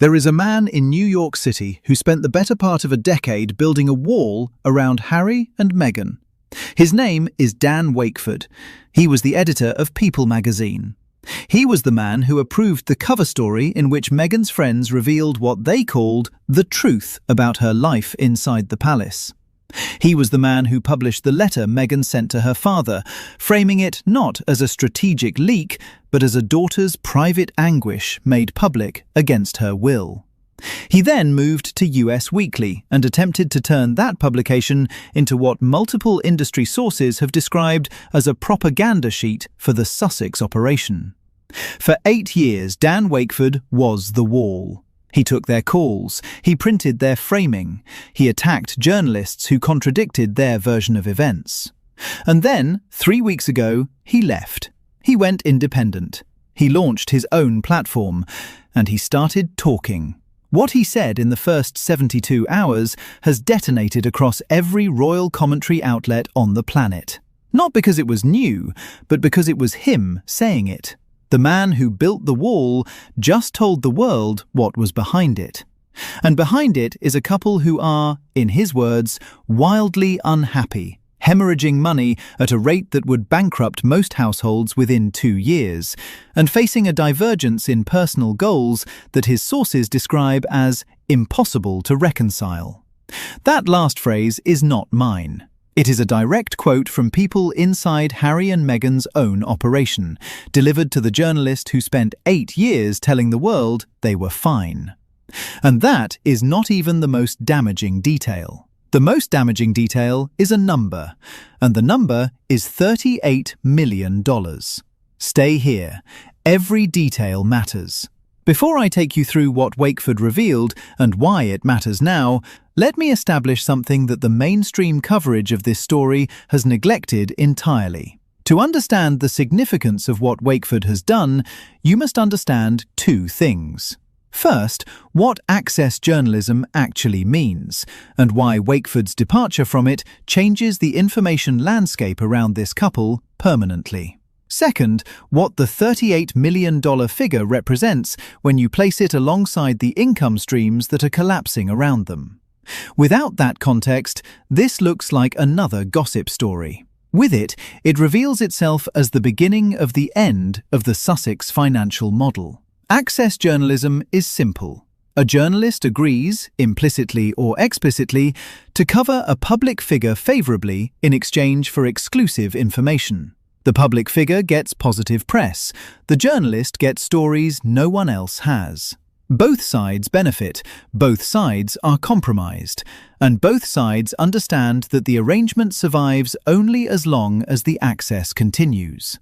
There is a man in New York City who spent the better part of a decade building a wall around Harry and Meghan. His name is Dan Wakeford. He was the editor of People magazine. He was the man who approved the cover story in which Meghan's friends revealed what they called the truth about her life inside the palace. He was the man who published the letter Meghan sent to her father, framing it not as a strategic leak, but as a daughter's private anguish made public against her will. He then moved to US Weekly and attempted to turn that publication into what multiple industry sources have described as a propaganda sheet for the Sussex operation. For 8 years, Dan Wakeford was the wall. He took their calls, he printed their framing, he attacked journalists who contradicted their version of events. And then, 3 weeks ago, he left. He went independent. He launched his own platform, and he started talking. What he said in the first 72 hours has detonated across every royal commentary outlet on the planet. Not because it was new, but because it was him saying it. The man who built the wall just told the world what was behind it. And behind it is a couple who are, in his words, wildly unhappy, hemorrhaging money at a rate that would bankrupt most households within 2 years, and facing a divergence in personal goals that his sources describe as impossible to reconcile. That last phrase is not mine. It is a direct quote from people inside Harry and Meghan's own operation, delivered to the journalist who spent 8 years telling the world they were fine. And that is not even the most damaging detail. The most damaging detail is a number, and the number is $38 million. Stay here. Every detail matters. Before I take you through what Wakeford revealed and why it matters now, let me establish something that the mainstream coverage of this story has neglected entirely. To understand the significance of what Wakeford has done, you must understand 2 things. First, what access journalism actually means, and why Wakeford's departure from it changes the information landscape around this couple permanently. Second, what the $38 million figure represents when you place it alongside the income streams that are collapsing around them. Without that context, this looks like another gossip story. With it, it reveals itself as the beginning of the end of the Sussex financial model. Access journalism is simple. A journalist agrees, implicitly or explicitly, to cover a public figure favorably in exchange for exclusive information. The public figure gets positive press. The journalist gets stories no one else has. Both sides benefit, both sides are compromised, and both sides understand that the arrangement survives only as long as the access continues.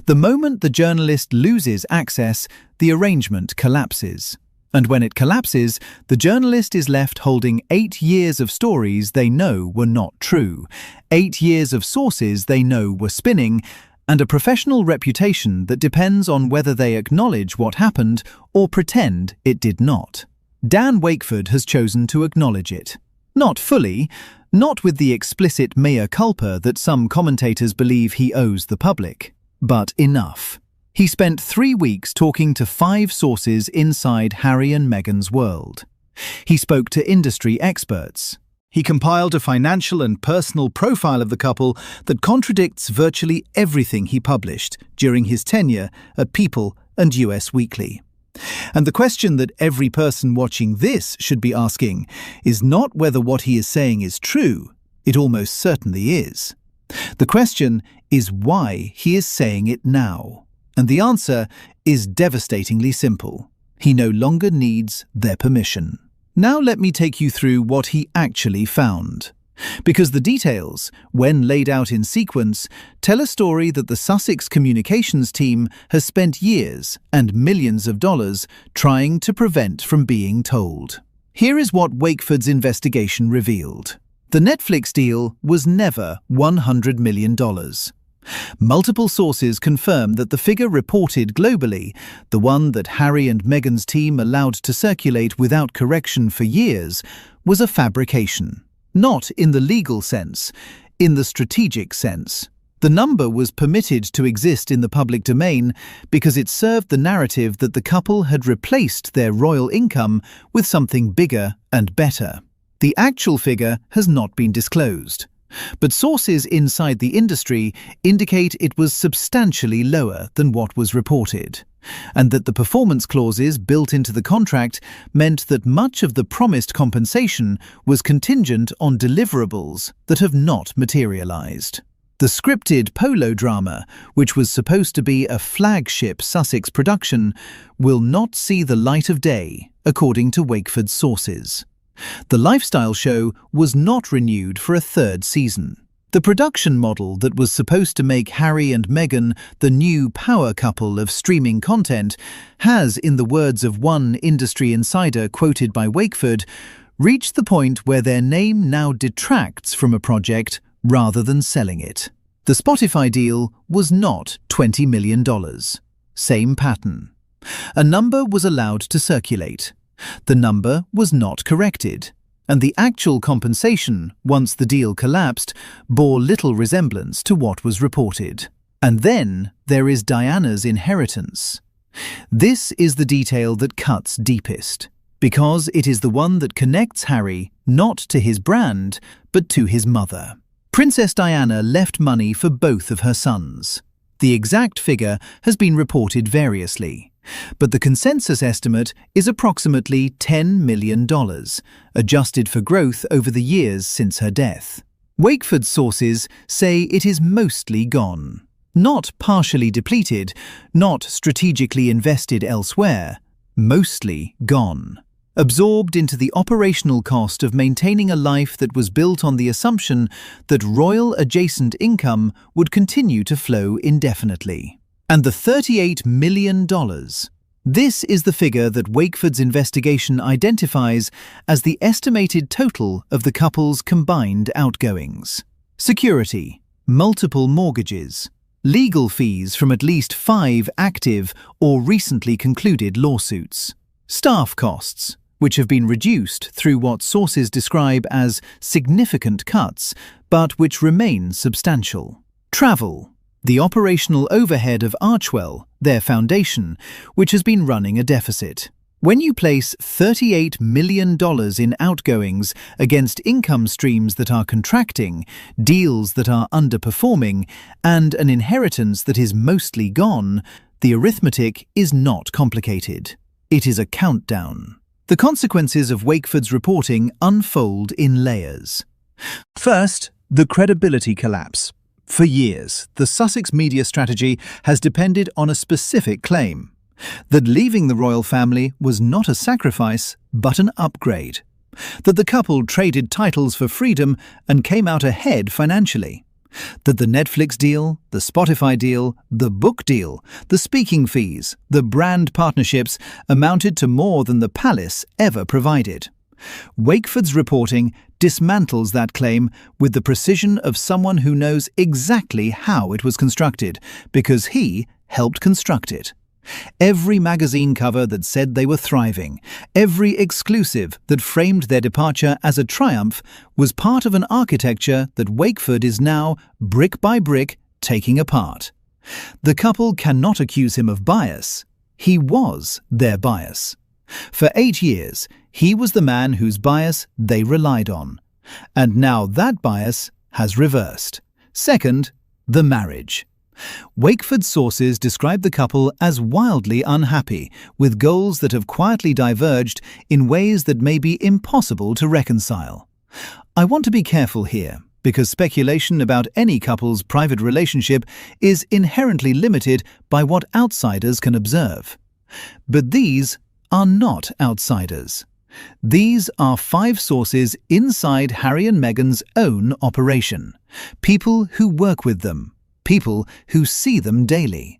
The moment the journalist loses access, the arrangement collapses. And when it collapses, the journalist is left holding 8 years of stories they know were not true, 8 years of sources they know were spinning, and a professional reputation that depends on whether they acknowledge what happened or pretend it did not. Dan Wakeford has chosen to acknowledge it. Not fully, not with the explicit mea culpa that some commentators believe he owes the public, but enough. He spent 3 weeks talking to 5 sources inside Harry and Meghan's world. He spoke to industry experts. He compiled a financial and personal profile of the couple that contradicts virtually everything he published during his tenure at People and US Weekly. And the question that every person watching this should be asking is not whether what he is saying is true. It almost certainly is. The question is why he is saying it now. And the answer is devastatingly simple. He no longer needs their permission. Now let me take you through what he actually found. Because the details, when laid out in sequence, tell a story that the Sussex communications team has spent years and millions of dollars trying to prevent from being told. Here is what Wakeford's investigation revealed. The Netflix deal was never $100 million. Multiple sources confirm that the figure reported globally, the one that Harry and Meghan's team allowed to circulate without correction for years, was a fabrication. Not in the legal sense, in the strategic sense. The number was permitted to exist in the public domain because it served the narrative that the couple had replaced their royal income with something bigger and better. The actual figure has not been disclosed, but sources inside the industry indicate it was substantially lower than what was reported, and that the performance clauses built into the contract meant that much of the promised compensation was contingent on deliverables that have not materialized. The scripted polo drama, which was supposed to be a flagship Sussex production, will not see the light of day, according to Wakeford sources. The lifestyle show was not renewed for a third season. The production model that was supposed to make Harry and Meghan the new power couple of streaming content has, in the words of one industry insider quoted by Wakeford, reached the point where their name now detracts from a project rather than selling it. The Spotify deal was not $20 million. Same pattern. A number was allowed to circulate. The number was not corrected, and the actual compensation, once the deal collapsed, bore little resemblance to what was reported. And then there is Diana's inheritance. This is the detail that cuts deepest, because it is the one that connects Harry not to his brand, but to his mother. Princess Diana left money for both of her sons. The exact figure has been reported variously, but the consensus estimate is approximately $10 million, adjusted for growth over the years since her death. Wakeford sources say it is mostly gone. Not partially depleted, not strategically invested elsewhere, mostly gone. Absorbed into the operational cost of maintaining a life that was built on the assumption that royal-adjacent income would continue to flow indefinitely. And the $38 million. This is the figure that Wakeford's investigation identifies as the estimated total of the couple's combined outgoings. Security, multiple mortgages, legal fees from at least 5 active or recently concluded lawsuits, staff costs, which have been reduced through what sources describe as significant cuts, but which remain substantial. Travel, the operational overhead of Archwell, their foundation, which has been running a deficit. When you place $38 million in outgoings against income streams that are contracting, deals that are underperforming, and an inheritance that is mostly gone, the arithmetic is not complicated. It is a countdown. The consequences of Wakeford's reporting unfold in layers. First, the credibility collapse. For years, the Sussex media strategy has depended on a specific claim: that leaving the royal family was not a sacrifice, but an upgrade. That the couple traded titles for freedom and came out ahead financially. That the Netflix deal, the Spotify deal, the book deal, the speaking fees, the brand partnerships amounted to more than the palace ever provided. Wakeford's reporting dismantles that claim with the precision of someone who knows exactly how it was constructed, because he helped construct it. Every magazine cover that said they were thriving, every exclusive that framed their departure as a triumph, was part of an architecture that Wakeford is now, brick by brick, taking apart. The couple cannot accuse him of bias. He was their bias. For 8 years, he was the man whose bias they relied on. And now that bias has reversed. Second, the marriage. Wakeford sources describe the couple as wildly unhappy, with goals that have quietly diverged in ways that may be impossible to reconcile. I want to be careful here, because speculation about any couple's private relationship is inherently limited by what outsiders can observe. But these are not outsiders. These are 5 sources inside Harry and Meghan's own operation, people who work with them, people who see them daily.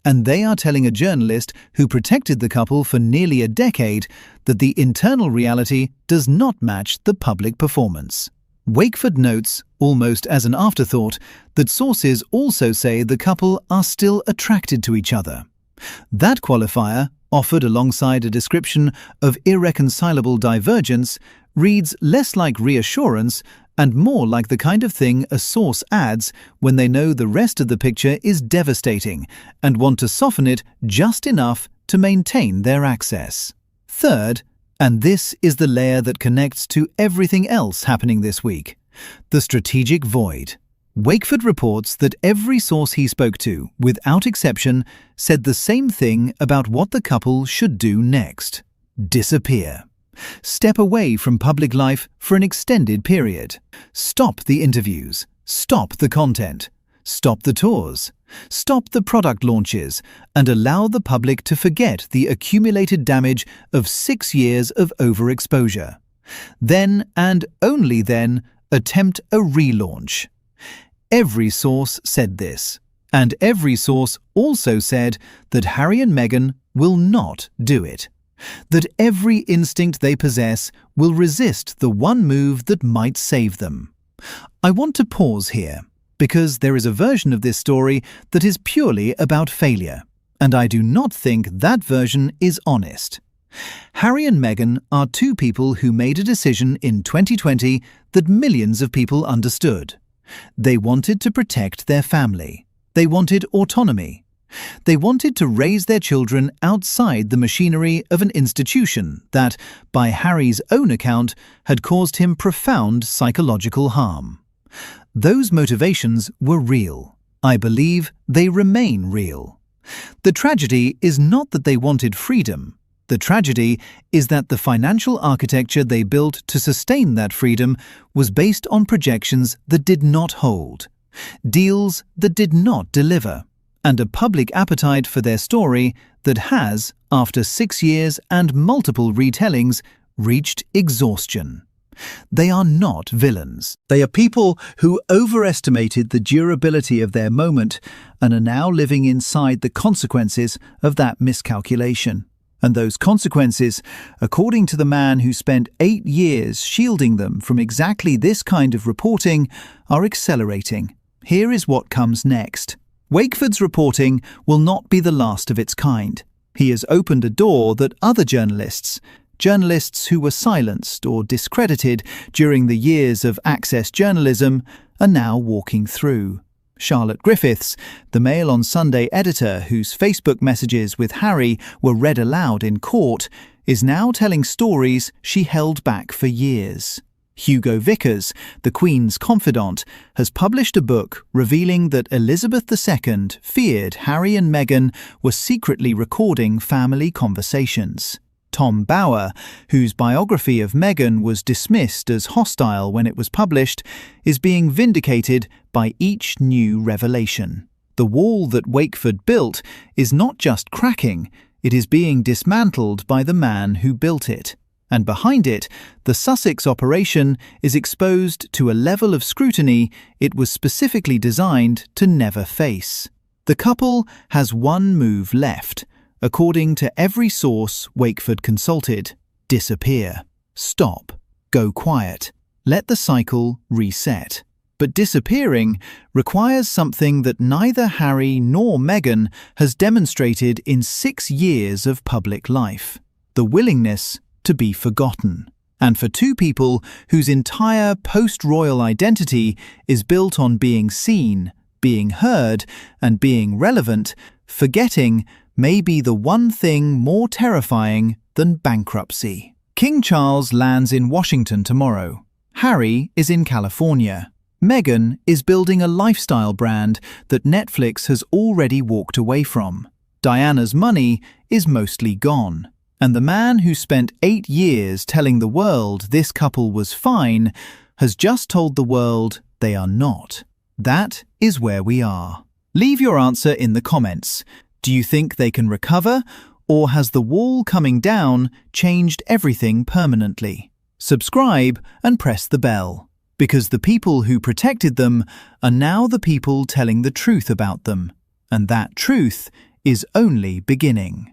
And they are telling a journalist who protected the couple for nearly a decade that the internal reality does not match the public performance. Wakeford notes, almost as an afterthought, that sources also say the couple are still attracted to each other. That qualifier, offered alongside a description of irreconcilable divergence, reads less like reassurance and more like the kind of thing a source adds when they know the rest of the picture is devastating and want to soften it just enough to maintain their access. Third, and this is the layer that connects to everything else happening this week, the strategic void. Wakeford reports that every source he spoke to, without exception, said the same thing about what the couple should do next: disappear. Step away from public life for an extended period. Stop the interviews. Stop the content. Stop the tours. Stop the product launches and allow the public to forget the accumulated damage of 6 years of overexposure. Then, and only then, attempt a relaunch. Every source said this, and every source also said that Harry and Meghan will not do it. That every instinct they possess will resist the one move that might save them. I want to pause here, because there is a version of this story that is purely about failure, and I do not think that version is honest. Harry and Meghan are two people who made a decision in 2020 that millions of people understood. They wanted to protect their family. They wanted autonomy. They wanted to raise their children outside the machinery of an institution that, by Harry's own account, had caused him profound psychological harm. Those motivations were real. I believe they remain real. The tragedy is not that they wanted freedom. The tragedy is that the financial architecture they built to sustain that freedom was based on projections that did not hold, deals that did not deliver, and a public appetite for their story that has, after 6 years and multiple retellings, reached exhaustion. They are not villains. They are people who overestimated the durability of their moment and are now living inside the consequences of that miscalculation. And those consequences, according to the man who spent 8 years shielding them from exactly this kind of reporting, are accelerating. Here is what comes next. Wakeford's reporting will not be the last of its kind. He has opened a door that other journalists who were silenced or discredited during the years of access journalism, are now walking through. Charlotte Griffiths, the Mail on Sunday editor whose Facebook messages with Harry were read aloud in court, is now telling stories she held back for years. Hugo Vickers, the Queen's confidant, has published a book revealing that Elizabeth II feared Harry and Meghan were secretly recording family conversations. Tom Bower, whose biography of Meghan was dismissed as hostile when it was published, is being vindicated by each new revelation. The wall that Wakeford built is not just cracking, it is being dismantled by the man who built it. And behind it, the Sussex operation is exposed to a level of scrutiny it was specifically designed to never face. The couple has one move left. According to every source Wakeford consulted: disappear, stop, go quiet, let the cycle reset. But disappearing requires something that neither Harry nor Meghan has demonstrated in 6 years of public life: the willingness to be forgotten. And for two people whose entire post-royal identity is built on being seen, being heard, and being relevant, forgetting may be the one thing more terrifying than bankruptcy. King Charles lands in Washington tomorrow. Harry is in California. Meghan is building a lifestyle brand that Netflix has already walked away from. Diana's money is mostly gone. And the man who spent 8 years telling the world this couple was fine has just told the world they are not. That is where we are. Leave your answer in the comments. Do you think they can recover, or has the wall coming down changed everything permanently? Subscribe and press the bell, because the people who protected them are now the people telling the truth about them, and that truth is only beginning.